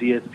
DSP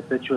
SHO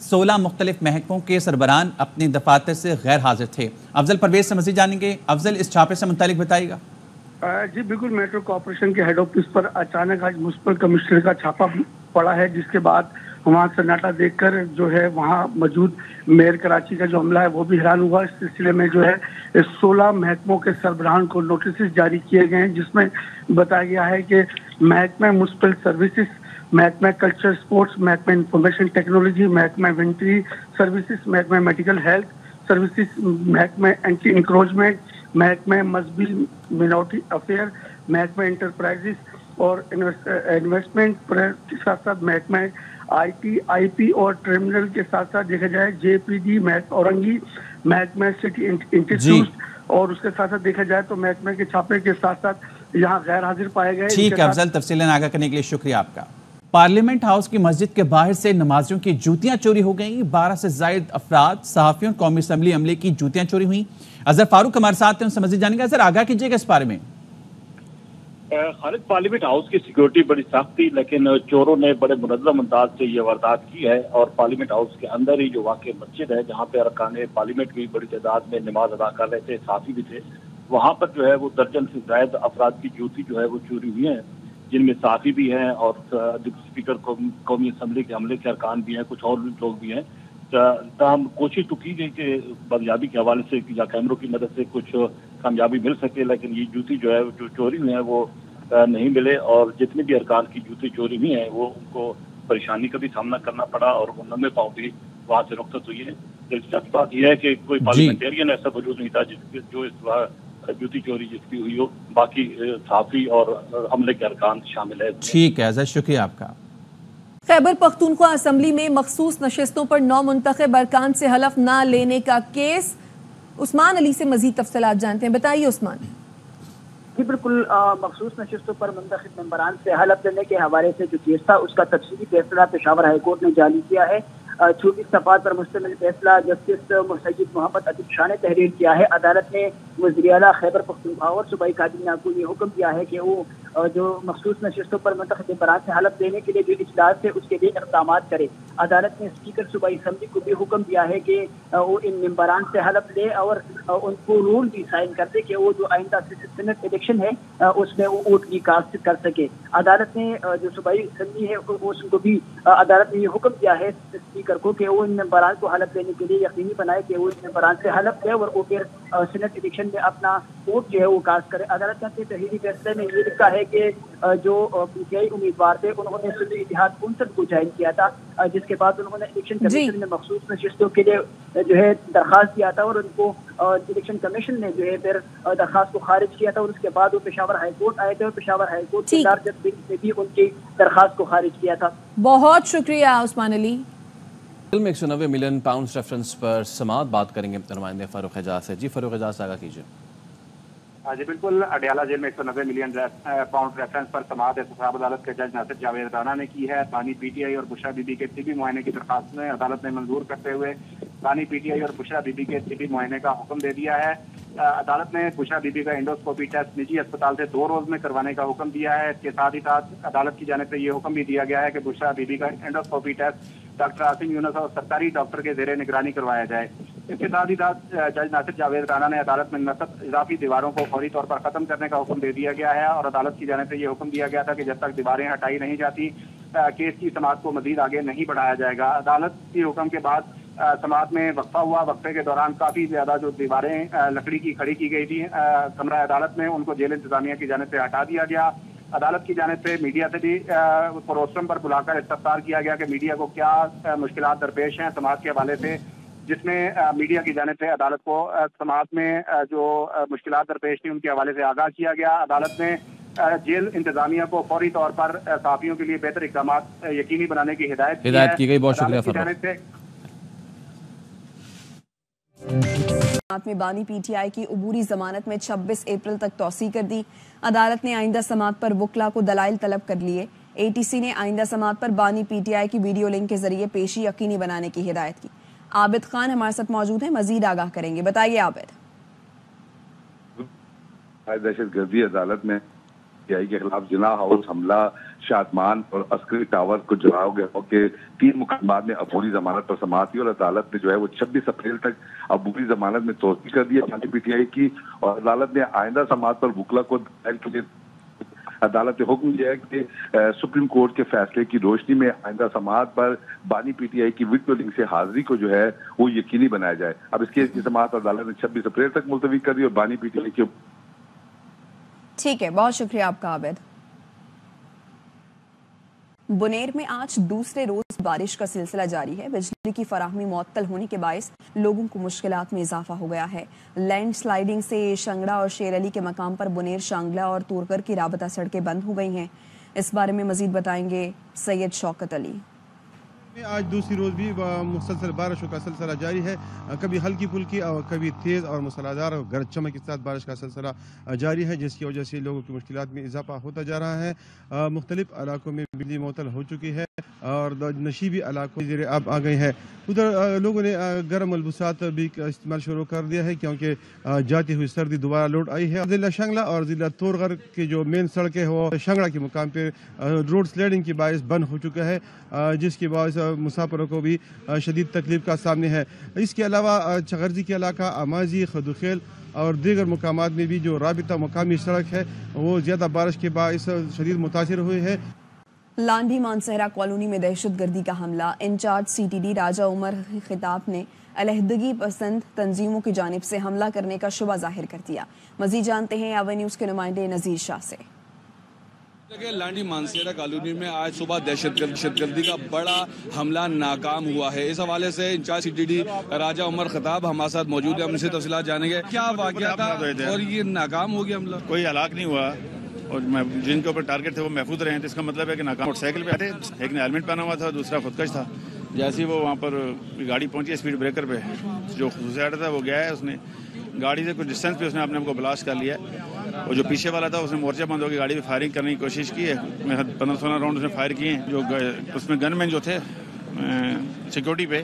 16 مختلف محکموں کے سربراہان اپنے دفاتر سے غیر حاضر تھے۔ افضل پرویز سے مزید جانیں گے۔ افضل، اس چھاپے سے متعلق بتائیے گا۔ جی بالکل، میٹرو کارپوریشن کے ہیڈ آفس پر اچانک آج میونسپل کمشنر کا چھاپا پڑا ہے، جس کے بعد وہاں سناٹا دیکھ کر جو ہے وہاں موجود میئر کراچی کا جو عملہ ہے وہ بھی حیران ہوا۔ اس سلسلے میں جو ہے 16 محکموں کے سربراہان کو نوٹسز جاری کیے گئے ہیں، جس میں بتایا گیا ہے کہ محکمہ میونسپل سروسز، محکمہ کلچر سپورٹس، محکمہ انفارمیشن ٹیکنالوجی، محکمہ انوینٹری سروسز، محکمہ میڈیکل ہیلتھ سروسز، محکمہ اینٹی انکروچمنٹ، محکمہ مذہبی منورٹی افیئر، محکمہ انٹرپرائزز اور انویسٹمنٹ کے ساتھ ساتھ محکمہ آئی ٹی، آئی پی اور ٹرمینل کے ساتھ ساتھ دیکھا جائے جے پی ڈی، اورنگی، محکمہ سٹی انسٹیٹیوٹ اور اس کے ساتھ ساتھ دیکھا جائے تو محکمہ کے چھاپے کے ساتھ ساتھ یہاں غیر حاضر پائے گئے۔ ٹھیک ہے افضل، تفصیلاً آگاہ کرنے کے لیے شکریہ آپ کا۔ پارلیمنٹ ہاؤس کی مسجد کے باہر سے نمازیوں کی جوتیاں چوری ہو گئیں۔ 12 سے زائد افراد، صحافیوں، قومی اسمبلی عملے کی جوتیاں چوری ہوئیں۔ اظہر فاروق ہمارے ساتھ ہیں، ان سے مزید جانیں گے۔ اظہر، آگاہ کیجیے گا اس بارے میں۔ خالد، پارلیمنٹ ہاؤس کی سیکیورٹی بڑی سخت تھی، لیکن چوروں نے بڑے منظم انداز سے یہ واردات کی ہے اور پارلیمنٹ ہاؤس کے اندر ہی جو واقع مسجد ہے، جہاں پہ ارکان پارلیمنٹ کی بڑی تعداد میں نماز ادا کر رہے تھے، صحافی بھی تھے، وہاں پر جو ہے وہ درجن سے زائد افراد کی جوتی جو ہے وہ چوری ہوئی ہیں، جن میں صحافی بھی ہیں اور ڈپٹی اسپیکر قومی اسمبلی کے عملے کے ارکان بھی ہیں، کچھ اور لوگ بھی ہیں۔ تاہم کوشش تو کی گئی کہ بازیابی کے حوالے سے یا کیمروں کی مدد سے کچھ کامیابی مل سکے، لیکن یہ جوتی جو ہے جو چوری ہوئی ہیں وہ نہیں ملے، اور جتنے بھی ارکان کی جوتی چوری ہوئی ہیں وہ ان کو پریشانی کا بھی سامنا کرنا پڑا اور وہ نمے پاؤں بھی وہاں سے رخصت ہوئی ہے۔ دلچسپ بات یہ ہے کہ کوئی پارلیمنٹیرین ایسا موجود نہیں تھا جو اس جوتی چوری جس کی ہوئی ہو، باقی صحافی اور عملے کے ارکان شامل ہے۔ ٹھیک ہے، شکریہ آپ کا۔ خیبر پختونخوا اسمبلی میں مخصوص نشستوں پر نو منتخب ارکان سے حلف نہ لینے کا کیس۔ عثمان علی سے مزید تفصیلات جانتے ہیں، بتائیے عثمان۔ جی بالکل، مخصوص نشستوں پر منتخب ممبران سے حلف لینے کے حوالے سے جو کیس تھا اس کا تفصیلی فیصلہ پشاور ہائی کورٹ نے جاری کیا ہے۔ 24 صفحات پر مشتمل فیصلہ جسٹس سید محمد عطیف شاہ نے تحریر کیا ہے۔ عدالت نے وزیر اعلیٰ خیبر پختونخوا اور صوبائی کابینہ کو یہ حکم دیا ہے کہ وہ جو مخصوص نشستوں پر منتخب ممبران سے حلف لینے کے لیے جو اجلاس ہے اس کے لیے اقدامات کرے۔ عدالت نے اسپیکر صوبائی اسمبلی کو بھی حکم دیا ہے کہ وہ ان ممبران سے حلف لے اور ان کو رول بھی سائن کر دے کہ وہ جو آئندہ سینٹ الیکشن ہے اس میں وہ ووٹ بھی کاسٹ کر سکے۔ عدالت نے جو صوبائی اسمبلی ہے اس کو بھی عدالت نے یہ حکم دیا ہے اسپیکر کو کہ وہ ان ممبران کو حلف لینے کے لیے یقینی بنائے کہ وہ ان ممبران سے حلف لے اور وہ پھر سینٹ الیکشن میں اپنا ووٹ جو ہے وہ کاسٹ کرے۔ عدالت نے تحریری فیصلے میں یہ لکھا ہے کہ جو پی ٹی آئی امیدوار تھے انہوں نے سندھ اتحاد کونسل کو جوائن کیا تھا، جس کے بعد انہوں نے الیکشن کمیشن میں مخصوص نشستوں کے لیے جو ہے درخواست دیا تھا اور ان کو الیکشن کمیشن نے جو ہے پھر درخواست کو خارج کیا تھا اور اس کے بعد وہ پشاور ہائی کورٹ آئے تھے اور پشاور ہائی کورٹ کے لارجر بینچ نے بھی ان کی درخواست کو خارج کیا تھا۔ بہت شکریہ عثمان علی۔ میں 190 ملین پاؤنڈ ریفرنس پر سماعت بات کریں گے نمائندے فاروق اعجاز سے۔ جی فاروق اعجاز، آگاہ کیجیے۔ جی بالکل، اڈیالہ جیل میں 190 ملین پاؤنڈ ریفرنس پر سماعت احتساب عدالت کے جج ناصر جاوید رانا نے کی ہے۔ بانی پی ٹی آئی اور بشرا بی بی کے طبی معائنے کی درخواست میں عدالت نے منظور کرتے ہوئے بانی پی ٹی آئی اور بشرا بی بی کے طبی معائنے کا حکم دے دیا ہے۔ عدالت نے بشرا بی بی کا انڈوسکوپی ٹیسٹ نجی اسپتال سے 2 روز میں کروانے کا حکم دیا ہے۔ اس کے ساتھ ہی ساتھ عدالت کی جانب سے یہ حکم بھی دیا گیا ہے کہ بشرا بی بی کا انڈوسکوپی ٹیسٹ ڈاکٹر عاصم یونس اور سرکاری ڈاکٹر کے زیر نگرانی کروایا جائے۔ اس کے ساتھ ہی ساتھ جج ناصر جاوید رانا نے عدالت میں نصب اضافی دیواروں کو فوری طور پر ختم کرنے کا حکم دے دیا گیا ہے اور عدالت کی جانب سے یہ حکم دیا گیا تھا کہ جب تک دیواریں ہٹائی نہیں جاتی کیس کی سماعت کو مزید آگے نہیں بڑھایا جائے گا۔ عدالت کے حکم کے بعد سماعت میں وقفہ ہوا۔ وقفے کے دوران کافی زیادہ جو دیواریں لکڑی کی کھڑی کی گئی تھی کمرہ عدالت میں، ان کو جیل انتظامیہ کی جانب سے ہٹا دیا گیا۔ عدالت کی جانب سے میڈیا سے بھی پروسٹرم پر بلا کر استفسار کیا گیا کہ میڈیا کو کیا مشکلات درپیش ہیں سماعت کے حوالے سے، جس میں میڈیا کی جانب سے عدالت کو سماعت میں جو مشکلات درپیش تھی ان کے حوالے سے آگاہ کیا گیا۔ عدالت نے جیل انتظامیہ کو فوری طور پر صحافیوں کے لیے بہتر اقدامات یقینی بنانے کی ہدایت کی گئی۔ بہت شکریہ۔ میں بانی پی ٹی آئی کی عبوری ضمانت میں 26 اپریل تک توسیع کر دی۔ عدالت نے آئندہ سماعت پر وکلا کو دلائل طلب کر لیے۔ اے ٹی سی نے آئندہ سماعت پر بانی پی ٹی آئی کی ویڈیو لنک کے ذریعے پیشی یقینی بنانے کی ہدایت کی۔ عابد خان ہمارے ساتھ موجود ہیں، مزید آگاہ کریں گے، بتائیے عابد۔ دہشت گردی عدالت میں PTI کے خلاف جنا ہاؤس حملہ، شادمان اور عسکری ٹاور کو جلاؤ گیا کے 3 مقدمات میں عبوری ضمانت پر سماعت ہوئی، اور عدالت نے جو ہے وہ 26 اپریل تک عبوری ضمانت میں توسیع کر دی ہے PTI کی، اور عدالت نے آئندہ سماعت پر وکلا کو دلائل کے لیے عدالت نے حکم دیا ہے کہ سپریم کورٹ کے فیصلے کی روشنی میں آئندہ سماعت پر بانی PTI کی ویڈیو لنک سے حاضری کو جو ہے وہ یقینی بنایا جائے۔ اب اس کیس کی سماعت عدالت نے 26 اپریل تک ملتوی کر دی، اور بانی PTI کی ٹھیک ہے، بہت شکریہ آپ کا عابد۔ بنیر میں آج دوسرے روز بارش کا سلسلہ جاری ہے۔ بجلی کی فراہمی معطل ہونے کے باعث لوگوں کو مشکلات میں اضافہ ہو گیا ہے۔ لینڈ سلائیڈنگ سے شنگڑا اور شیر علی کے مقام پر بنیر شانگلہ اور تورگر کی رابطہ سڑکیں بند ہو گئی ہیں۔ اس بارے میں مزید بتائیں گے سید شوکت علی۔ آج دوسری روز بھی مسلسل بارشوں کا سلسلہ جاری ہے، کبھی ہلکی پھلکی اور کبھی تیز اور مسلادھار اور گرج چمک کے ساتھ بارش کا سلسلہ جاری ہے، جس کی وجہ سے لوگوں کی مشکلات میں اضافہ ہوتا جا رہا ہے۔ مختلف علاقوں میں بجلی معطل ہو چکی ہے اور نشیبی علاقوں میں زیر آب آ گئی ہے۔ ادھر لوگوں نے گرم ملبوسات بھی استعمال شروع کر دیا ہے کیونکہ جاتی ہوئی سردی دوبارہ لوٹ آئی ہے۔ ضلع شنگلہ اور ضلع تورغر کی جو مین سڑک ہے وہ شنگڑا کے مقام پہ روڈ سلیڈنگ کے باعث بند ہو چکا ہے، جس کے باعث مسافروں کو بھی شدید تکلیف کا سامنے ہے۔ اس کے علاوہ چغرزی کے علاقہ، امازی، خدوخیل اور دیگر مقامات میں بھی جو رابطہ مقامی سڑک ہے وہ زیادہ بارش کے باعث شدید متاثر ہوئی ہے۔ لانڈھی مانسہرہ کالونی میں دہشت گردی کا حملہ، انچارج CTD راجہ عمر خطاب نے علیحدگی پسند تنظیموں کی جانب سے حملہ کرنے کا شبہ ظاہر کر دیا۔ مزید جانتے ہیں ایون نیوز کے نمائندے نذیر شاہ سے۔ لانڈھی مانسہرہ کالونی میں آج صبح دہشت گردی کا بڑا حملہ ناکام ہوا ہے۔ اس حوالے سے انچارج CTD راجہ عمر خطاب ہمارے ساتھ موجود ہے، ہم ان سے تفصیلات جانیں گے۔ کیا واقعہ تھا اور یہ ناکام ہو گیا حملہ؟ کوئی ہلاک نہیں ہوا اور جن کے اوپر ٹارگٹ تھے وہ محفوظ رہے ہیں، تو اس کا مطلب ہے کہ ناکام۔ موٹر سائیکل پہ تھے، ایک نے ہیلمٹ پہنا ہوا تھا، دوسرا خودکش تھا۔ جیسے وہ وہاں پر گاڑی پہنچی اسپیڈ بریکر پہ، جو سوسائڈ تھا وہ گیا ہے، اس نے گاڑی سے کچھ ڈسٹینس پہ اس نے اپنے کو بلاسٹ کر لیا، اور جو پیچھے والا تھا اس نے مورچہ بند ہو کے گاڑی پہ فائرنگ کرنے کی کوشش کی ہے۔ 15-16 راؤنڈ اس نے فائر کیے ہیں۔ جو اس میں گن مین جو تھے سیکورٹی پہ،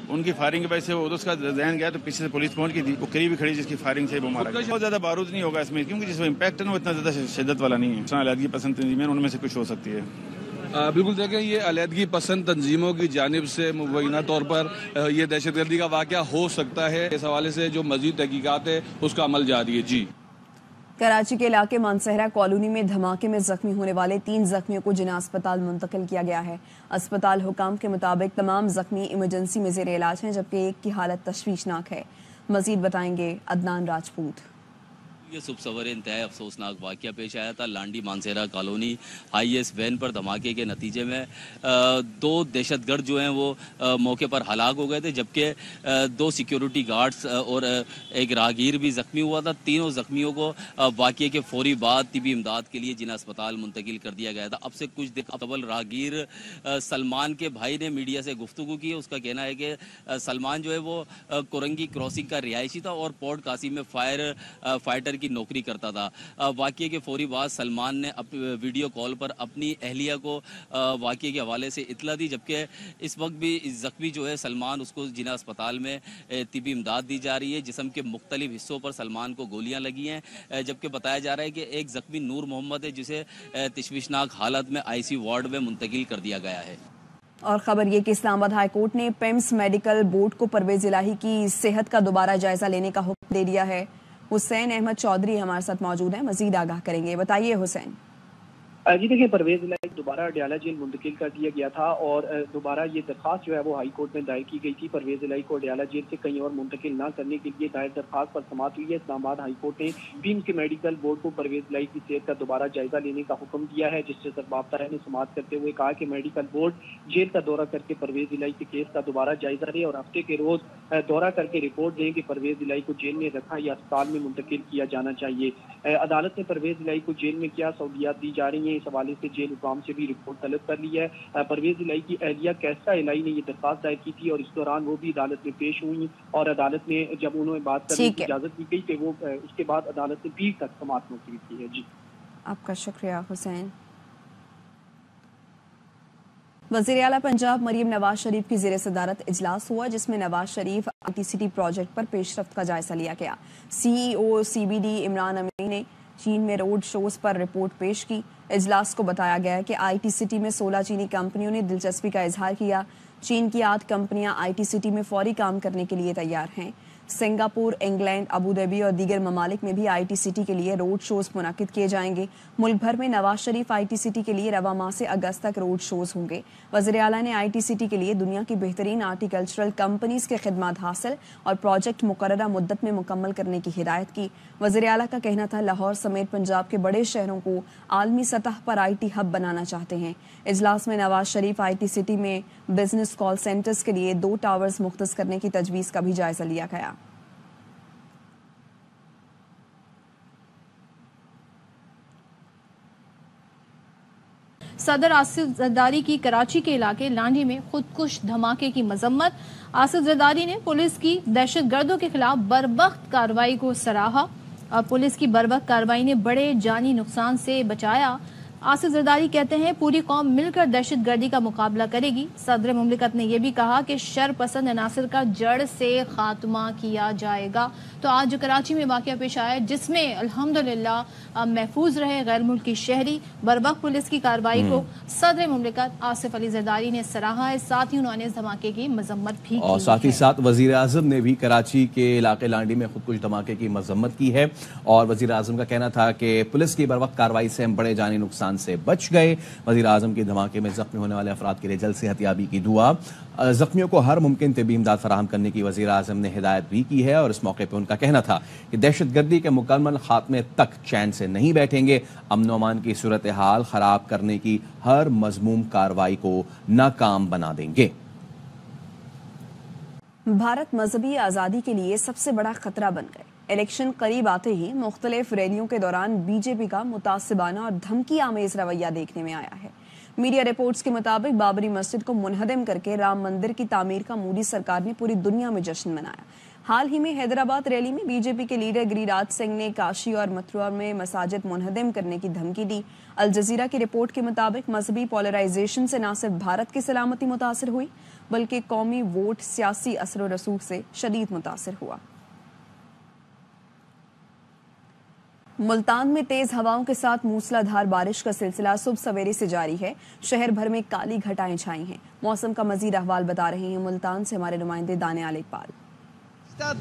ان کی فائرنگ کی وجہ سے وہ اس کا ذہن گیا، تو پیچھے سے پولیس پہنچ گئی تھی، وہ قریب کھڑی جس کی فائرنگ سے وہ مارا گیا۔ بہت زیادہ بارود نہیں ہوگا اس میں، کیونکہ جس میں امپیکٹ ہے نا وہ اتنا زیادہ شدت والا نہیں ہے۔ علیحدگی پسند تنظیمیں ان میں سے کچھ ہو سکتی ہے۔ بالکل دیکھیں، یہ علیحدگی پسند تنظیموں کی جانب سے مبینہ طور پر یہ دہشت گردی کا واقعہ ہو سکتا ہے۔ اس حوالے سے جو مزید تحقیقات ہے اس کا عمل جاری ہے۔ جی، کراچی کے علاقے مانسہرہ کالونی میں دھماکے میں زخمی ہونے والے 3 زخمیوں کو جناح اسپتال منتقل کیا گیا ہے۔ اسپتال حکام کے مطابق تمام زخمی ایمرجنسی میں زیر علاج ہیں، جبکہ ایک کی حالت تشویشناک ہے۔ مزید بتائیں گے عدنان راجپوت۔ یہ صبح سویرے انتہائی افسوسناک واقعہ پیش آیا تھا۔ Landhi Mansehra colony HiAce van پر دھماکے کے نتیجے میں 2 دہشت گرد جو ہیں وہ موقع پر ہلاک ہو گئے تھے، جبکہ 2 سیکیورٹی گارڈز اور ایک راہگیر بھی زخمی ہوا تھا۔ تینوں زخمیوں کو واقعے کے فوری بعد طبی امداد کے لیے جناح اسپتال منتقل کر دیا گیا تھا۔ اب سے کچھ دن قبل راہگیر سلمان کے بھائی نے میڈیا سے گفتگو کی۔ اس کا کہنا ہے کہ سلمان جو ہے وہ کورنگی کراسنگ کا رہائشی تھا اور پورٹ قاسم میں فائٹر کی نوکری کرتا تھا۔ واقعے کے فوری بعد سلمان نے ویڈیو کال پر اپنی اہلیہ کو واقعے کے حوالے سے اطلاع دی، جبکہ اس وقت بھی زخمی جو ہے سلمان، اس کو جناح اسپتال میں طبی امداد دی جا رہی ہے۔ جسم کے مختلف حصوں پر سلمان کو گولیاں لگی ہیں، جبکہ بتایا جا رہا ہے کہ ایک زخمی نور محمد ہے جسے تشویشناک حالت میں ICU وارڈ میں منتقل کر دیا گیا ہے۔ اور خبر یہ کہ اسلام آباد ہائی کورٹ نے پیمز میڈیکل بورڈ کو پرویز الہی کی صحت کا دوبارہ جائزہ لینے کا حکم دے دیا ہے۔ حسین احمد چودھری ہمارے ساتھ موجود ہیں، مزید آگاہ کریں گے۔ بتائیے حسین۔ جی دیکھیں، پرویز الہی دوبارہ اڈیالہ جیل منتقل کر دیا گیا تھا اور دوبارہ یہ درخواست جو ہے وہ ہائی کورٹ میں دائر کی گئی تھی۔ پرویز الہی کو اڈیالہ جیل سے کہیں اور منتقل نہ کرنے کے لیے دائر درخواست پر سماعت ہوئی ہے۔ اسلام آباد ہائی کورٹ نے پیمز کے میڈیکل بورڈ کو پرویز الہی کی صحت کا دوبارہ جائزہ لینے کا حکم دیا ہے، جس سے ضابطہ نے سماعت کرتے ہوئے کہا کہ میڈیکل بورڈ جیل کا دورہ کر کے پرویز الہی کے کیس کا دوبارہ جائزہ لے اور ہفتے کے روز دورہ کر کے رپورٹ دیں کہ پرویز الہی کو جیل میں رکھا یا اسپتال میں منتقل کیا جانا چاہیے۔ عدالت نے پرویز الہی کو جیل میں کیا سہولیات دی جا رہی ہیں، اس حوالے سے جیل حکام سے بھی رپورٹ طلب کر لی ہے۔ پرویز الہی کی اہلیہ کیسا الہی نے یہ درخواست دائر کی تھی اور اس دوران وہ بھی عدالت میں پیش ہوئی اور عدالت نے جب انہوں نے بات کرنے کی اجازت دی گئی کہ وہ اس کے بعد عدالت نے 20 تک سماعت ملتوی کی ہے۔ جی، آپ کا شکریہ حسین۔ وزیر اعلیٰ پنجاب مریم نواز شریف کی زیر صدارت اجلاس ہوا، جس میں نواز شریف ITCT پروجیکٹ پر پیش رفت کا جائزہ لیا گیا۔ CEO CBD عمران امین نے چین میں روڈ شوز پر رپورٹ پیش کی۔ اجلاس کو بتایا گیا کہ آئی ٹی سٹی میں 16 چینی کمپنیوں نے دلچسپی کا اظہار کیا۔ چین کی 8 کمپنیاں آئی ٹی سٹی میں فوری کام کرنے کے لیے تیار ہیں۔ سنگاپور، انگلینڈ، ابوظہبی اور دیگر ممالک میں بھی آئی ٹی سٹی کے لیے روڈ شوز منعقد کیے جائیں گے۔ ملک بھر میں Nawaz Sharif I T city کے لیے رواں ماہ سے اگست تک روڈ شوز ہوں گے۔ وزیر اعلیٰ نے آئی ٹی سٹی کے لیے دنیا کی بہترین آرٹیکلچرل کمپنیز کے خدمات حاصل اور پروجیکٹ مقررہ مدت میں مکمل کرنے کی ہدایت کی۔ وزیر اعلیٰ کا کہنا تھا لاہور سمیت پنجاب کے بڑے شہروں کو عالمی سطح پر آئی ٹی ہب بنانا چاہتے ہیں۔ اجلاس میں Nawaz Sharif I T city میں بزنس کال سینٹرز کے لیے 2 ٹاورز مختص کرنے کی تجویز کا بھی جائزہ لیا گیا۔ صدر آصف زرداری کی کراچی کے علاقے لانڈی میں خودکش دھماکے کی مذمت۔ آصف زرداری نے پولیس کی دہشت گردوں کے خلاف بروقت کارروائی کو سراہا اور پولیس کی بروقت کارروائی نے بڑے جانی نقصان سے بچایا۔ آصف زرداری کہتے ہیں پوری قوم مل کر دہشت گردی کا مقابلہ کرے گی۔ صدر مملکت نے یہ بھی کہا کہ شر پسند عناصر کا جڑ سے خاتمہ کیا جائے گا۔ تو آج جو کراچی میں واقعہ پیش آیا جس میں الحمدللہ محفوظ رہے غیر ملکی شہری، بروقت پولیس کی کارروائی کو صدر مملکت آصف علی زرداری نے سراہا ہے، ساتھ ہی انہوں نے اس دھماکے کی مذمت بھی کی اور ساتھ ہی ساتھ وزیر اعظم نے بھی کراچی کے علاقے لانڈی میں خودکش دھماکے کی مذمت کی ہے اور وزیر اعظم کا کہنا تھا کہ پولیس کی بروقت کارروائی سے ہم بڑے جانی نقصان سے بچ گئے۔ وزیر اعظم کے دھماکے میں زخمی ہونے والے افراد کے لیے جلد صحتیابی کی دعا۔ زخمیوں کو ہر ممکن طبی امداد فراہم کرنے کی وزیر اعظم نے ہدایت بھی کی ہے اور اس موقع پہ ان کا کہنا تھا کہ دہشت گردی کے مکمل خاتمے تک چین سے نہیں بیٹھیں گے، امن و امان کی صورتحال خراب کرنے کی ہر مذموم کارروائی کو ناکام بنا دیں گے۔ بھارت مذہبی آزادی کے لیے سب سے بڑا خطرہ بن گئے۔ الیکشن قریب آتے ہی مختلف ریلیوں کے دوران بی جے پی کا متعصبانہ اور دھمکی آمیز رویہ دیکھنے میں آیا ہے۔ میڈیا رپورٹس کے مطابق بابری مسجد کو منہدم کر کے رام مندر کی تعمیر کا مودی سرکار نے پوری دنیا میں جشن منایا۔ حال ہی میں حیدرآباد ریلی میں بی جے پی کے لیڈر گری راج سنگھ نے کاشی اور متھرا میں مساجد منہدم کرنے کی دھمکی دی۔ الجزیرہ کی رپورٹ کے مطابق مذہبی پولرائزیشن سے نہ صرف بھارت کی سلامتی متاثر ہوئی بلکہ قومی ووٹ سیاسی اثر و رسوخ سے شدید متاثر ہوا۔ ملتان میں تیز ہواؤں کے ساتھ موسلا دھار بارش کا سلسلہ صبح سویرے سے جاری ہے۔ شہر بھر میں کالی گھٹائیں چھائی ہیں۔ موسم کا مزید احوال بتا رہے ہیں ملتان سے ہمارے نمائندے دانیال اقبال۔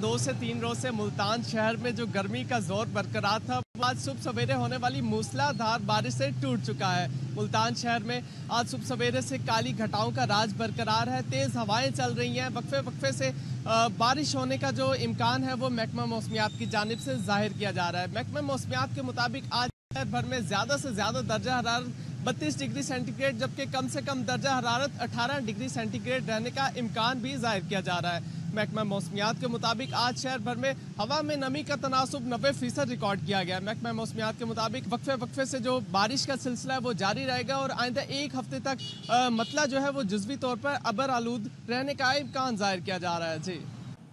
2 سے 3 روز سے ملتان شہر میں جو گرمی کا زور برقرار تھا وہ آج صبح سویرے ہونے والی موسلا دھار بارش سے ٹوٹ چکا ہے۔ ملتان شہر میں آج صبح سویرے سے کالی گھٹاؤں کا راج برقرار ہے، تیز ہوائیں چل رہی ہیں، وقفے سے بارش ہونے کا جو امکان ہے وہ محکمہ موسمیات کی جانب سے ظاہر کیا جا رہا ہے۔ محکمہ موسمیات کے مطابق آج شہر بھر میں زیادہ سے زیادہ درجہ حرارت 32 ڈگری سینٹی گریڈ جبکہ کم سے کم درجہ حرارت 18 ڈگری سینٹی گریڈ رہنے کا امکان بھی ظاہر کیا جا رہا ہے۔ محکمہ موسمیات کے مطابق آج شہر بھر میں ہوا میں نمی کا تناسب 90% ریکارڈ کیا گیا ہے۔ محکمہ موسمیات کے مطابق وقفے سے جو بارش کا سلسلہ ہے وہ جاری رہے گا اور آئندہ 1 ہفتے تک مطلع جو ہے وہ جزوی طور پر ابر آلود رہنے کا امکان ظاہر کیا جا رہا ہے۔ جی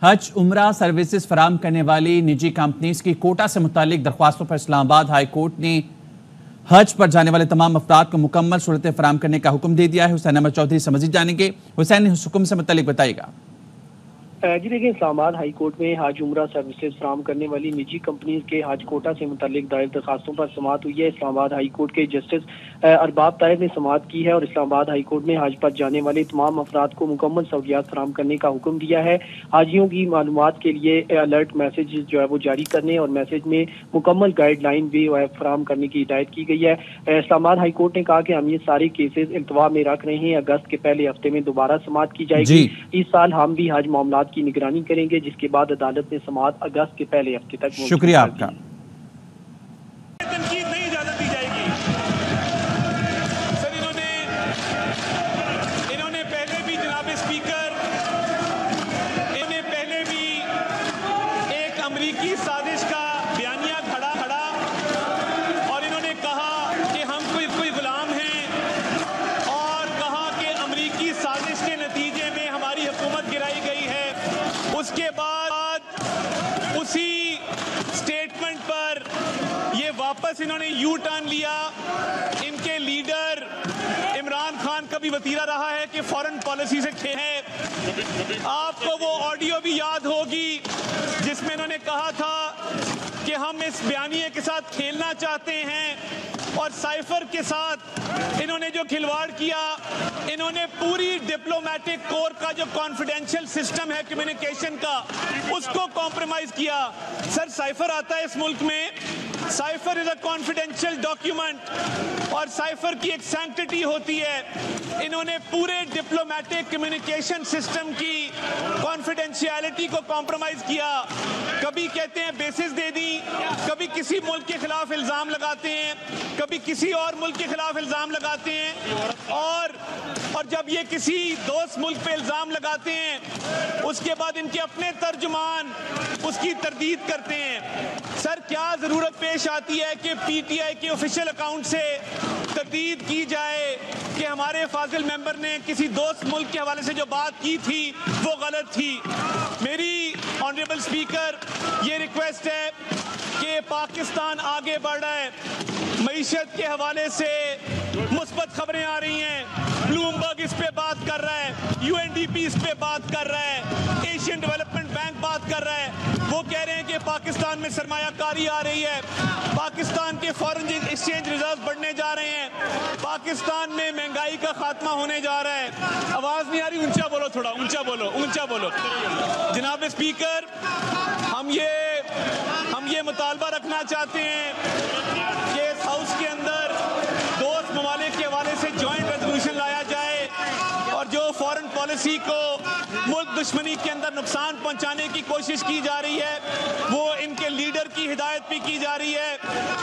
حج عمرہ سروسز فراہم کرنے والی نجی کمپنیز کی کوٹا سے متعلق درخواستوں پر اسلام آباد ہائی کورٹ نے حج پر جانے والے تمام افراد کو مکمل صورتیں فراہم کرنے کا حکم دے دیا ہے۔ حسین احمد چودھری سے مزید جانیں گے۔ حسین اس حکم سے متعلق بتائے گا۔ جی دیکھیں، اسلام آباد ہائی کورٹ میں حج عمرہ سروسز فراہم کرنے والی نجی کمپنیز کے حج کوٹا سے متعلق دائر درخواستوں پر سماعت ہوئی ہے۔ اسلام آباد ہائی کورٹ کے جسٹس ارباب طاہر نے سماعت کی ہے اور اسلام آباد ہائی کورٹ نے حج پر جانے والے تمام افراد کو مکمل سہولیات فراہم کرنے کا حکم دیا ہے۔ حاجیوں کی معلومات کے لیے الرٹ میسج جو ہے وہ جاری کرنے اور میسج میں مکمل گائیڈ لائن بھی فراہم کرنے کی ہدایت کی گئی ہے۔ اسلام آباد ہائی کورٹ نے کہا کہ ہم یہ سارے کیسز التوا میں رکھ رہے ہیں، اگست کے پہلے ہفتے میں دوبارہ سماعت کی جائے گی۔ اس سال ہم بھی حج معاملات کی نگرانی کریں گے جس کے بعد عدالت نے سماعت اگست کے پہلے ہفتے تک۔ شکریہ آپ کا۔ تنقید نہیں اجازت دی جائے گی۔ سر انہوں نے پہلے بھی جناب اسپیکر انہوں نے پہلے بھی ایک امریکی سازش کا بیانیہ کھڑا اور انہوں نے کہا کہ ہم کوئی غلام ہیں اور کہا کہ امریکی سازش کے نتیجے میں ہماری حکومت گرائی گئی ہے۔ اس کے بعد اسی سٹیٹمنٹ پر یہ واپس انہوں نے یو ٹرن لیا۔ ان کے لیڈر عمران خان کا بھی وتیرہ رہا ہے کہ فورن پالیسی سے کھیل ہے۔ آپ کو وہ آڈیو بھی یاد ہوگی جس میں انہوں نے کہا تھا کہ ہم اس بیانیے کے ساتھ کھیلنا چاہتے ہیں اور سائفر کے ساتھ انہوں نے جو کھلواڑ کیا، انہوں نے پوری ڈپلومیٹک کور کا جو کانفیڈینشیل سسٹم ہے کمیونیکیشن کا، اس کو کمپرومائز کیا۔ سر سائفر آتا ہے اس ملک میں، سائفر از اے کانفیڈینشیل ڈاکیومنٹ اور سائفر کی ایک سینکٹیٹی ہوتی ہے۔ انہوں نے پورے ڈپلومیٹک کمیونیکیشن سسٹم کی کانفیڈینشیلٹی کو کمپرومائز کیا۔ کبھی کہتے ہیں بیسز دے دی، کبھی کسی ملک کے خلاف الزام لگاتے ہیں، کبھی کسی اور ملک کے خلاف الزام لگاتے ہیں، اور جب یہ کسی دوست ملک پہ الزام لگاتے ہیں اس کے بعد ان کے اپنے ترجمان اس کی تردید کرتے ہیں۔ سر کیا ضرورت پیش آتی ہے کہ پی ٹی آئی کے آفیشیل اکاؤنٹ سے تردید کی جائے کہ ہمارے فاضل ممبر نے کسی دوست ملک کے حوالے سے جو بات کی تھی وہ غلط تھی؟ میری آنریبل اسپیکر یہ ریکویسٹ ہے کہ پاکستان آگے بڑھ رہا ہے، معیشت کے حوالے سے مثبت خبریں آ رہی ہیں، بلومبرگ اس پہ بات کر رہا ہے، یو این ڈی پی اس پہ بات کر رہا ہے، ایشین ڈیولپمنٹ بینک بات کر رہا ہے، وہ کہہ رہے ہیں کہ پاکستان میں سرمایہ کاری آ رہی ہے، پاکستان کے فارن ایکسچینج ریزرو بڑھنے جا رہے ہیں، پاکستان میں مہنگائی کا خاتمہ ہونے جا رہا ہے۔ آواز نہیں آ رہی، اونچا بولو، تھوڑا اونچا بولو، اونچا بولو۔ جناب اسپیکر، ہم یہ مطالبہ رکھنا چاہتے ہیں کہ اس ہاؤس کے اندر دوست ممالک کے حوالے سے جوائنٹ ریزولوشن لایا جائے اور جو فارن پالیسی کو ملک دشمنی کے اندر نقصان پہنچانے کی کوشش کی جا رہی ہے وہ ان کے لیڈر کی ہدایت بھی کی جا رہی ہے۔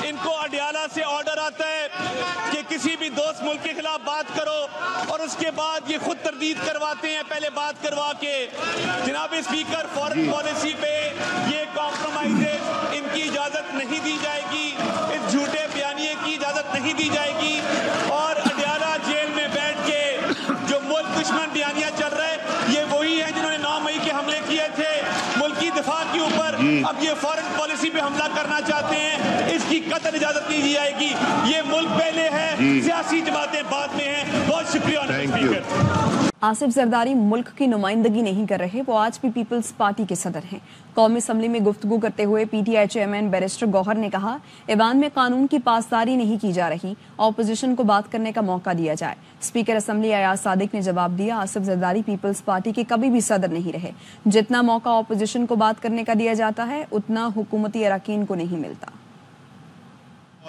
ان کو اڈیالہ سے آرڈر آتا ہے کہ کسی بھی دوست ملک کے خلاف بات کرو اور اس کے بعد یہ خود تردید کرواتے ہیں پہلے بات کروا کے۔ جناب اسپیکر، فارن پالیسی پہ یہ کمپرومائزز ان کی اجازت نہیں دی جائے گی، اس جھوٹے بیانیے کی اجازت نہیں دی جائے گی، اور اڈیالہ جیل میں بیٹھ کے جو ملک دشمن بیانیہ چل رہا ہے یہ وہی ہیں جنہوں نے 9 مئی کے حملے کیے تھے ملکی دفاع کے اوپر، اب یہ فارن پالیسی پہ حملہ کرنا چاہتے ہیں، اس کی قطعی اجازت نہیں دی جائے گی۔ یہ ملک پہلے ہے، سیاسی جماعتیں بعد میں ہیں۔ بہت شکریہ اسپیکر۔ آصف زرداری ملک کی نمائندگی نہیں کر رہے، وہ آج بھی پیپلز پارٹی کے صدر ہیں۔ قومی اسمبلی میں گفتگو کرتے ہوئے P T I chairman barrister Gohar نے کہا ایوان میں قانون کی پاسداری نہیں کی جا رہی، اپوزیشن کو بات کرنے کا موقع دیا جائے۔ اسپیکر اسمبلی ایاز صادق نے جواب دیا آصف زرداری پیپلز پارٹی کے کبھی بھی صدر نہیں رہے، جتنا موقع اپوزیشن کو بات کرنے کا دیا جاتا ہے اتنا حکومتی اراکین کو نہیں ملتا۔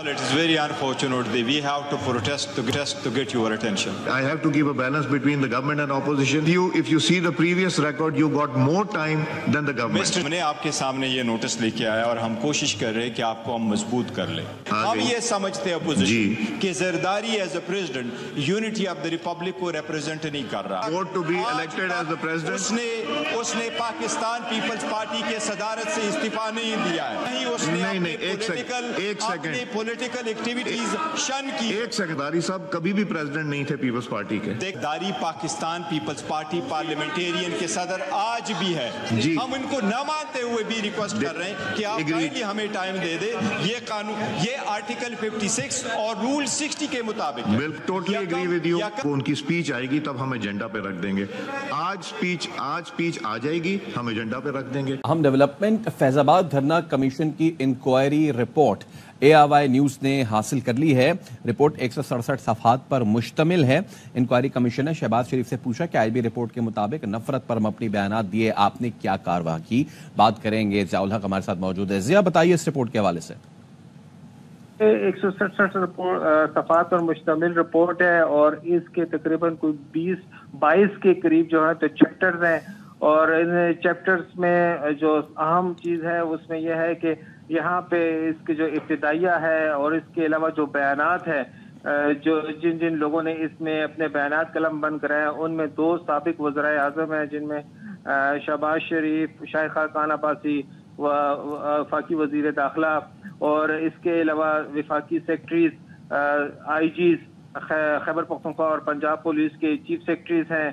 It is very unfortunate that we have to protest to get your attention. I have to give a balance between the government and opposition. If you see the previous record, you got more time than the government. میں نے آپ کے سامنے یہ notice لے کے آیا اور ہم کوشش کر رہے ہیں کہ آپ کو ہم مضبوط کر لیں۔ ہم یہ سمجھتے ہیں اپوزیشن کہ Zardari as a president unity of the republic کو ریپرزینٹ نہیں کر رہا۔ Vote to be elected as the president. اس نے پاکستان پیپلز پارٹی کے صدارت سے استعفیٰ نہیں دیا ہے، نہیں اس نے ایک سیکنڈ پولیٹیکل ایکٹیویٹیز شن کی۔ ایک سیکرٹری صاحب کبھی بھی پریزیڈنٹ نہیں تھے پیپلز پارٹی کے۔ داری پاکستان پیپلز پارٹی پارلیمنٹیرین کے صدر آج بھی ہے، ہم ان کو نہ مانتے ہوئے بھی ریکویسٹ کر رہے ہیں کہ آپ کائنڈلی ہمیں ٹائم دے دے۔ یہ قانون، یہ آرٹیکل 56 اور رول 60 کے مطابق ہے۔ Totally agree with you. ان کی اسپیچ آئے گی تب ہم ایجنڈا پہ رکھ دیں گے۔ آج اسپیچ آ جائے گی، ہم ایجنڈا پہ رکھ دیں گے۔ ہم ڈیولپمنٹ فیض آباد دھرنا کمیشن کی انکوائری رپورٹ ARY نیوز نے حاصل کر لی ہے۔ رپورٹ 167 صفحات پر مشتمل ہے۔ انکوائری کمیشن نے شہباز شریف سے پوچھا کہ IB رپورٹ کے مطابق نفرت پر مبنی بیانات دیے آپ نے کیا کارروائی کی؟ بات کریں گے، ضیاء الحق ہمارے ساتھ موجود ہے۔ ضیاء بتائیے اس رپورٹ کے حوالے سے۔ 167 صفحات پر مشتمل رپورٹ ہے اور اس کے تقریباً کوئی 20-22 کے قریب جو ہے تو چیپٹرز ہیں، اور ان چیپٹرز میں جو اہم چیز ہے اس میں یہ ہے کہ یہاں پہ اس کے جو ابتدائیہ ہے اور اس کے علاوہ جو بیانات ہیں، جو جن لوگوں نے اس میں اپنے بیانات قلم بند کرائے ہیں ان میں 2 سابق وزرائے اعظم ہیں، جن میں شہباز شریف، شائخہ خان عباسی وفاقی وزیر داخلہ، اور اس کے علاوہ وفاقی سیکرٹریز، IGs خیبر پختونخوا اور پنجاب پولیس کے چیف سیکرٹریز ہیں،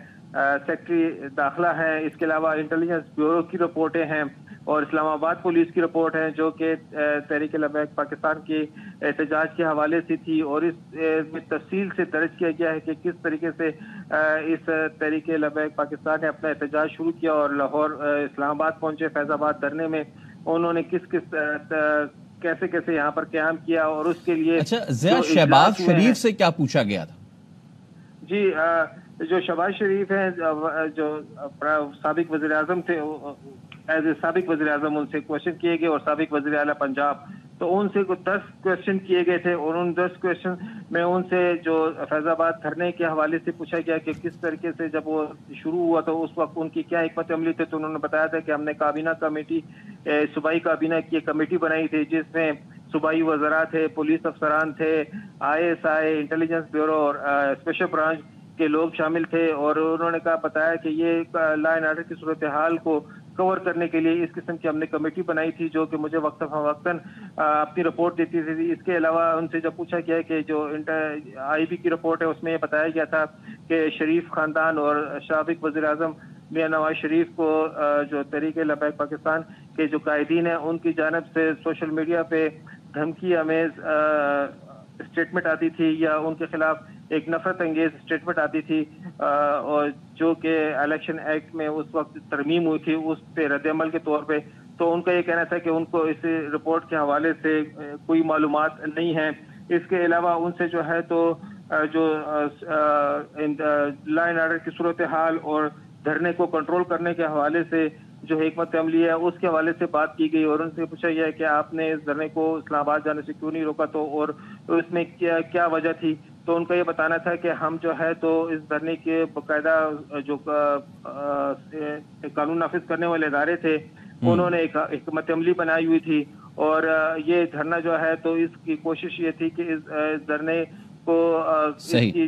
سیکرٹری داخلہ ہیں، اس کے علاوہ انٹیلیجنس بیورو کی رپورٹیں ہیں اور اسلام آباد پولیس کی رپورٹ ہے جو کہ تحریک لبیک پاکستان کے احتجاج کے حوالے سے تھی، اور اس میں تفصیل سے درج کیا گیا ہے کہ کس طریقے سے اس تحریک لبیک پاکستان نے اپنا احتجاج شروع کیا اور لاہور اسلام آباد پہنچے فیض آباد دھرنے میں، انہوں نے کس کس کیسے کیسے یہاں پر قیام کیا اور اس کے لیے اچھا ضیاء شہباز شریف سے کیا پوچھا گیا تھا؟ جی جو شہباز شریف ہیں جو سابق وزیر اعظم تھے ایز اے سابق وزیر اعظم ان سے کوشچن کیے گئے اور سابق وزیر اعلیٰ پنجاب تو ان سے 10 کوشچن کیے گئے تھے اور ان 10 کوشچن میں ان سے جو فیض آباد دھرنے کے حوالے سے پوچھا گیا کہ کس طریقے سے جب وہ شروع ہوا تو اس وقت ان کی کیا حکمت عملی تھی تو انہوں نے بتایا تھا کہ ہم نے کابینہ کمیٹی صوبائی کابینہ کی کمیٹی بنائی تھی جس میں صوبائی وزراء تھے، پولیس افسران تھے، ISI انٹیلیجنس بیورو اور اسپیشل برانچ کے لوگ شامل تھے اور انہوں نے بتایا کہ یہ لا اینڈ آرڈر کی صورتحال کو کور کرنے کے لیے اس قسم کی ہم نے کمیٹی بنائی تھی جو کہ مجھے وقتاً اپنی رپورٹ دیتی تھی. اس کے علاوہ ان سے جب پوچھا گیا کہ جو IB کی رپورٹ ہے اس میں یہ بتایا گیا تھا کہ شریف خاندان اور سابق وزیر اعظم میاں نواز شریف کو جو تحریک لبیک پاکستان کے جو قائدین ہیں ان کی جانب سے سوشل میڈیا پہ دھمکی امیز اسٹیٹمنٹ آتی تھی یا ان کے خلاف ایک نفرت انگیز اسٹیٹمنٹ آتی تھی اور جو کہ الیکشن ایکٹ میں اس وقت ترمیم ہوئی تھی اس پہ رد عمل کے طور پہ. تو ان کا یہ کہنا تھا کہ ان کو اس رپورٹ کے حوالے سے کوئی معلومات نہیں ہیں. اس کے علاوہ ان سے جو ہے تو جو لا اینڈ آرڈر کی صورتحال اور دھرنے کو کنٹرول کرنے کے حوالے سے جو حکمت عملی ہے اس کے حوالے سے بات کی گئی اور ان سے پوچھا گیا کہ آپ نے اس دھرنے کو اسلام آباد جانے سے کیوں نہیں روکا تو اور اس میں کیا وجہ تھی. تو ان کا یہ بتانا تھا کہ ہم جو ہے تو اس دھرنے کے باقاعدہ جو قانون نافذ کرنے والے ادارے تھے انہوں نے ایک حکمت عملی بنائی ہوئی تھی اور یہ دھرنا جو ہے تو اس کی کوشش یہ تھی کہ اس دھرنے کو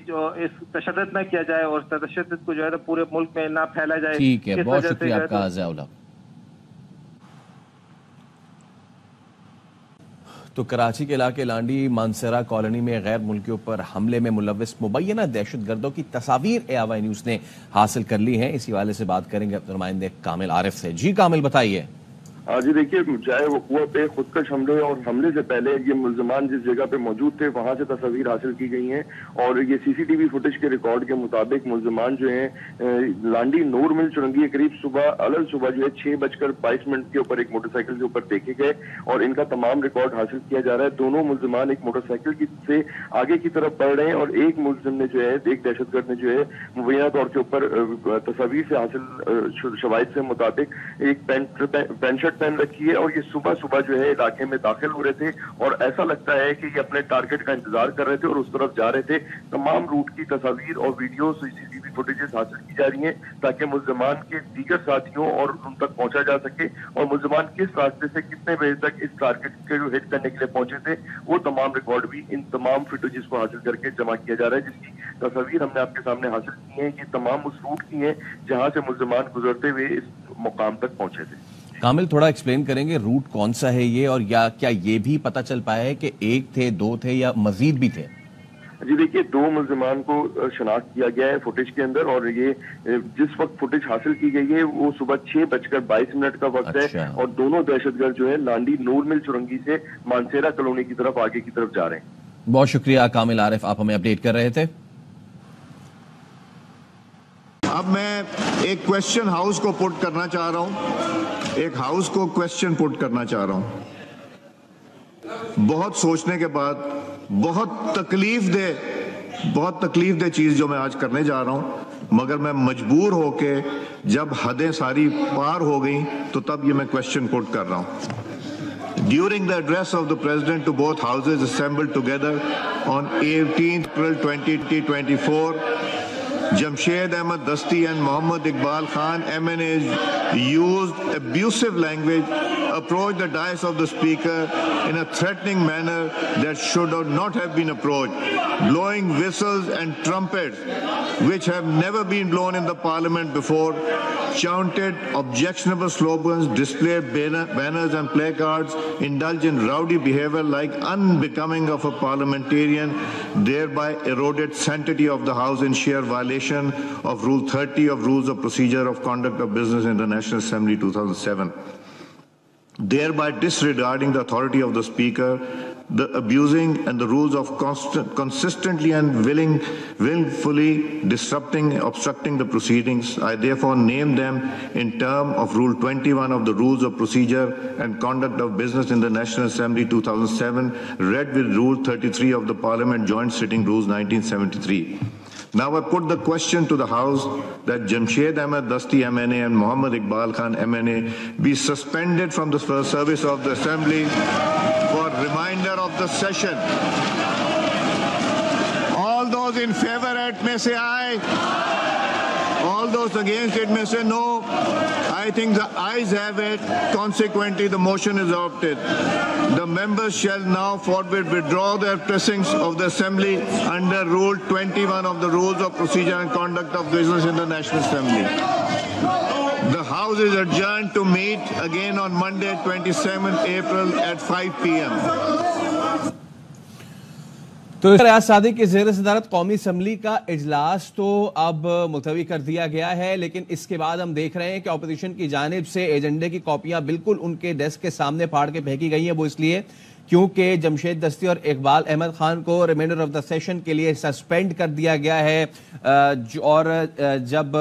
جو اس تشدد نہ کیا جائے اور تشدد کو جو ہے پورے ملک میں نہ پھیلا جائے. ٹھیک ہے، بہت شکریہ آپ کا ضیاء اللہ. تو کراچی کے علاقے لانڈی مانسیرا کالونی میں غیر ملکیوں پر حملے میں ملوث مبینہ دہشت گردوں کی تصاویر AWI نیوز نے حاصل کر لی ہیں. اسی حوالے سے بات کریں گے اپنے نمائندے کامل عارف سے. جی کامل بتائیے. جی دیکھیے، چاہے وہ کنویں پہ خودکش حملے اور حملے سے پہلے یہ ملزمان جس جگہ پہ موجود تھے وہاں سے تصاویر حاصل کی گئی ہیں اور یہ CCTV فوٹیج کے ریکارڈ کے مطابق ملزمان جو ہیں لانڈی نور مل چرنگی کے قریب صبح جو ہے 6:22 کے اوپر ایک موٹر سائیکل کے اوپر دیکھے گئے اور ان کا تمام ریکارڈ حاصل کیا جا رہا ہے. دونوں ملزمان ایک موٹر سائیکل سے آگے کی طرف بڑھ رہے ہیں اور ایک ملزم نے جو ہے ایک دہشت گرد نے جو ہے مبینہ طور کے اوپر تصاویر سے حاصل شواہد سے مطابق ایک پینٹ شرٹ پہن رکھی ہے اور یہ صبح جو ہے علاقے میں داخل ہو رہے تھے اور ایسا لگتا ہے کہ یہ اپنے ٹارگٹ کا انتظار کر رہے تھے اور اس طرف جا رہے تھے. تمام روٹ کی تصاویر اور ویڈیو CCTV فوٹیجز حاصل کی جا رہی ہیں تاکہ ملزمان کے دیگر ساتھیوں اور ان تک پہنچا جا سکے اور ملزمان کس راستے سے کتنے بجے تک اس ٹارگٹ کے جو ہٹ کرنے کے لیے پہنچے تھے وہ تمام ریکارڈ بھی ان تمام فوٹیجز کو حاصل کر کے جمع کیا جا رہا ہے جس کی تصاویر ہم نے آپ کے سامنے حاصل کی ہیں. یہ تمام اس روٹ کی ہیں جہاں سے ملزمان گزرتے ہوئے اس مقام تک پہنچے تھے. کامل تھوڑا ایکسپلین کریں گے روٹ کون سا ہے یہ اور یا کیا یہ بھی پتہ چل پایا ہے کہ ایک تھے، 2 تھے یا مزید بھی تھے؟ جی دیکھیے، 2 ملزمان کو شناخت کیا گیا ہے فوٹیج کے اندر اور یہ جس وقت فوٹیج حاصل کی گئی ہے وہ صبح 6:22 کا وقت ہے اور دونوں دہشت گرد جو ہے لانڈی نور مل چرنگی سے مانسیرا کالونی کی طرف آگے کی طرف جا رہے ہیں. بہت شکریہ کامل عارف، آپ ہمیں اپڈیٹ کر رہے تھے. اب میں ایک کوشچن ہاؤس کو پٹ کرنا چاہ رہا ہوں، ایک ہاؤس کو کوشچن پٹ کرنا چاہ رہا ہوں. بہت سوچنے کے بعد بہت تکلیف دہ چیز جو میں آج کرنے جا رہا ہوں مگر میں مجبور ہو کے جب حدیں ساری پار ہو گئیں تو تب یہ میں کوشچن پٹ کر رہا ہوں. During the address of the President to both houses assembled together on 18th April 2024, Jamshed Ahmed Dasti and Mohammad Iqbal Khan MNAs used abusive language, approached the dais of the speaker in a threatening manner that should not have been approached, blowing whistles and trumpets which have never been blown in the parliament before, chanted objectionable slogans, displayed banners and placards, indulged in rowdy behavior like unbecoming of a parliamentarian, thereby eroded sanctity of the House in sheer violation of Rule 30 of Rules of Procedure of Conduct of Business in the National Assembly 2007. Thereby disregarding the authority of the Speaker the abusing and the rules of consistently and willfully disrupting, obstructing the proceedings. I therefore name them in term of Rule 21 of the Rules of Procedure and Conduct of Business in the National Assembly 2007, read with Rule 33 of the Parliament Joint Sitting Rules 1973. Now I put the question to the House that Jamshed Ahmed Dasti MNA and Muhammad Iqbal Khan MNA be suspended from the service of the Assembly for remainder of the session. All those in favor it may say aye. All those against it may say no. I think the ayes have it. Consequently, the motion is adopted. The members shall now forthwith withdraw their pressings of the Assembly under Rule 21 of the Rules of Procedure and Conduct of Business in the National Assembly. The House is adjourned to meet again on Monday, 27th April at 5 p.m. تو ریاض صادق کے زیر صدارت قومی assembly کا اجلاس تو اب ملتوی کر دیا گیا ہے، لیکن اس کے بعد ہم دیکھ رہے ہیں کہ اپوزیشن کی جانب سے ایجنڈے کی کاپیاں بالکل ان کے ڈیسک کے سامنے پھاڑ کے پھینکی گئی ہیں۔ وہ اس لیے کیونکہ جمشید دستی اور اقبال احمد خان کو ریمائنڈر آف دا سیشن کے لیے سسپینڈ کر دیا گیا ہے، اور جب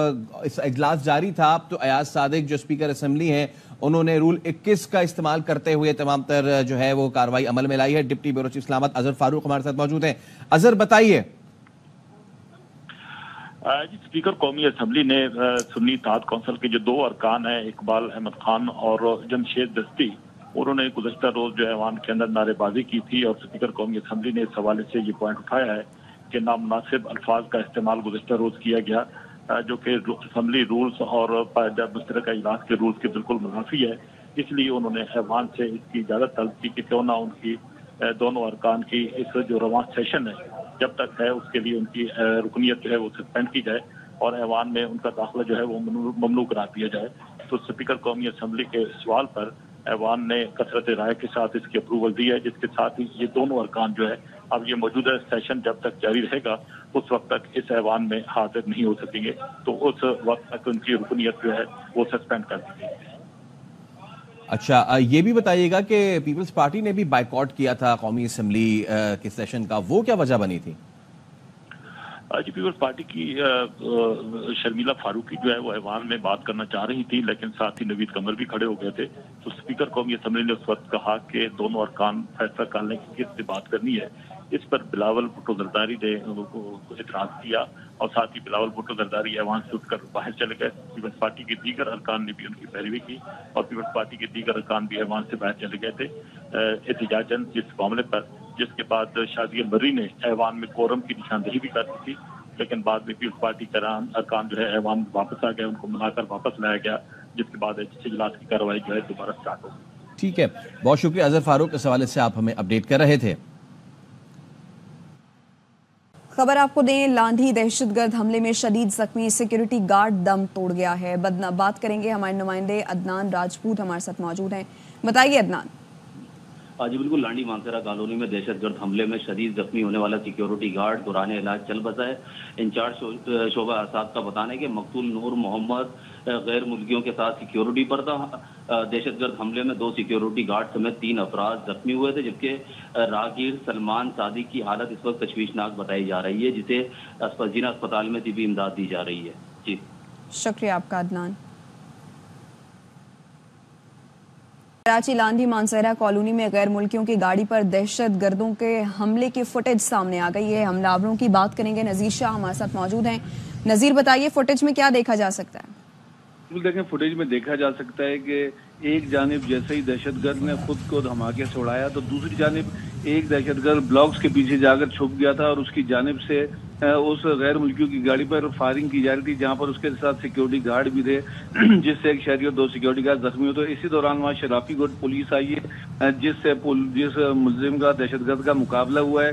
اجلاس جاری تھا تو ایاز صادق جو اسپیکر اسمبلی ہیں انہوں نے رول 21 کا استعمال کرتے ہوئے تمام تر جو ہے وہ کاروائی عمل میں لائی ہے۔ ڈپٹی بیورو چیف اسلامت اظہر فاروق ہمارے ساتھ موجود ہیں۔ اظہر بتائیے۔ جی، اسپیکر قومی اسمبلی نے سنی اتحاد کونسل کے جو 2 ارکان ہیں اقبال احمد خان اور جمشید دستی، انہوں نے گزشتہ روز جو ایوان کے اندر نعرے بازی کی تھی، اور اسپیکر قومی اسمبلی نے اس حوالے سے یہ پوائنٹ اٹھایا ہے کہ نامناسب الفاظ کا استعمال گزشتہ روز کیا گیا، جو کہ اسمبلی رولز اور مشترکہ اجلاس کے رولز کے بالکل منافی ہے۔ اس لیے انہوں نے ایوان سے اس کی اجازت طلب کی کہ کیوں نہ ان کی دونوں ارکان کی اس جو رواں سیشن ہے جب تک ہے اس کے لیے ان کی رکنیت جو ہے وہ سسپینڈ کی جائے اور ایوان میں ان کا داخلہ جو ہے وہ ممنوع قرار دیا جائے۔ تو اسپیکر قومی اسمبلی کے سوال پر ایوان نے کثرت رائے کے ساتھ اس کی اپروول دی ہے، جس کے ساتھ ہی یہ دونوں ارکان جو ہے اب یہ موجودہ سیشن جب تک جاری رہے گا اس وقت تک اس ایوان میں حاضر نہیں ہو سکیں گے، تو اس وقت تک ان کی رکنیت جو ہے وہ سسپینڈ کر دی گئی ہے۔ اچھا، یہ بھی بتائیے گا کہ پیپلز پارٹی نے بھی بائیکاٹ کیا تھا قومی اسمبلی کے سیشن کا، وہ کیا وجہ بنی تھی؟ جی، پیپلز پارٹی کی شرمیلا فاروقی جو ہے وہ ایوان میں بات کرنا چاہ رہی تھی، لیکن ساتھ ہی نوید قمر بھی کھڑے ہو گئے تھے، تو اسپیکر قومی اسمبلی نے اس وقت کہا کہ دونوں ارکان فیصلہ کرنے کی کس سے بات کرنی ہے۔ اس پر بلاول بھٹو زرداری نے اعتراض کیا اور ساتھ ہی بلاول بھٹو زرداری ایوان سے اٹھ کر باہر چلے گئے۔ پیپلز پارٹی کے دیگر ارکان نے بھی ان کی پیروی کی اور پیپلز پارٹی کے دیگر ارکان بھی ایوان سے باہر چلے گئے تھے احتجاجاً اس معاملے پر، جس کے بعد شادیہ مری نے ایوان میں کورم کی نشاندہی بھی کر دی تھی، لیکن بعد میں پیپلز پارٹی کے ارکان جو ہے ایوان میں واپس آ گئے، ان کو منا کر واپس لایا گیا، جس کے بعد اجلاس کی کارروائی جو ہے دوبارہ سٹارٹ ہو گئی۔ ٹھیک ہے، بہت شکریہ اظہر فاروق، اس حوالے سے آپ ہمیں اپڈیٹ کر رہے تھے۔ خبر آپ کو دیں، لاندھی دہشت گرد حملے میں شدید زخمی سیکیورٹی گارڈ دم توڑ گیا ہے۔ بات کریں گے ہمارے نمائندے عدنان راجپوت ہمارے ساتھ موجود ہیں۔ بتائیے عدنان۔ جی بالکل، لانڈی مانسیرا کالونی میں دہشت گرد حملے میں شدید زخمی ہونے والا سیکیورٹی گارڈ دوران علاج چل بسا ہے۔ انچارج شعبہ احساس کا بتانا ہے کہ مقتول نور محمد غیر ملکیوں کے ساتھ سیکیورٹی پر تھا۔ دہشت گرد حملے میں 2 سیکیورٹی گارڈ سمیت 3 افراد زخمی ہوئے تھے، جبکہ راہگیر سلمان صادق کی حالت اس وقت تشویشناک بتائی جا رہی ہے، جسے جنہ اسپتال میں طبی امداد دی جا رہی ہے۔ جی شکریہ آپ کا عدنان۔ کراچی لاندھی مانسیرا کالونی میں غیر ملکیوں کی گاڑی پر دہشت گردوں کے حملے کی فوٹیج سامنے آ گئی ہے۔ حملہ آوروں کی بات کریں گے، نذیر شاہ ہمارے ساتھ موجود ہیں۔ نذیر بتائیے، فوٹیج میں کیا دیکھا جا سکتا ہے؟ دیکھیں، فوٹیج میں دیکھا جا سکتا ہے کہ ایک جانب جیسے ہی دہشت گرد نے خود کو دھماکے سے اڑایا تو دوسری جانب ایک دہشت گرد بلاکس کے پیچھے جا کر چھپ گیا تھا اور اس کی جانب سے اس غیر ملکیوں کی گاڑی پر فائرنگ کی جا رہی تھی، جہاں پر اس کے ساتھ سیکیورٹی گارڈ بھی تھے، جس سے ایک شہری اور 2 سیکیورٹی گارڈ زخمی ہوئے۔ تو اسی دوران وہاں شرافی گوٹ پولیس آئی ہے، جس ملزم کا دہشت گرد کا مقابلہ ہوا ہے۔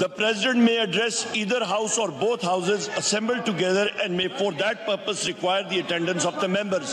The President may address either house or both houses assembled together and may for that purpose require the attendance of the members.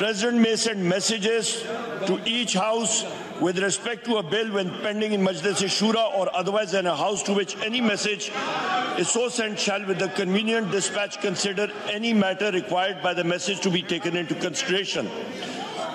President may send messages to each house with respect to a bill when pending in Majlis-e-Shura or otherwise in a house to which any message is so sent shall with the convenient dispatch consider any matter required by the message to be taken into consideration.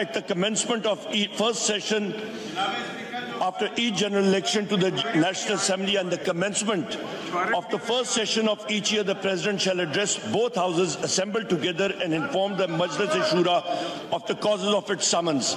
at the commencement of first session after each general election to the National Assembly and the commencement of the first session of each year, the President shall address both houses assembled together and inform the Majlis-e-Shura of the causes of its summons.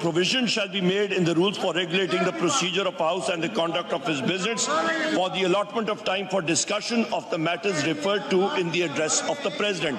provision shall be made in the rules for regulating the procedure of house and the conduct of his business for the allotment of time for discussion of the matters referred to in the address of the President.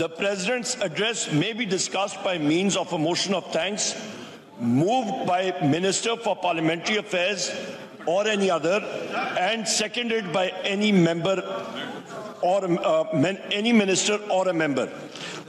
The President's address may be discussed by means of a motion of thanks moved by Minister for Parliamentary Affairs or any other and seconded by any member or any minister or a member.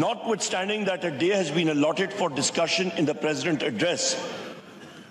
notwithstanding that a day has been allotted for discussion in the President address,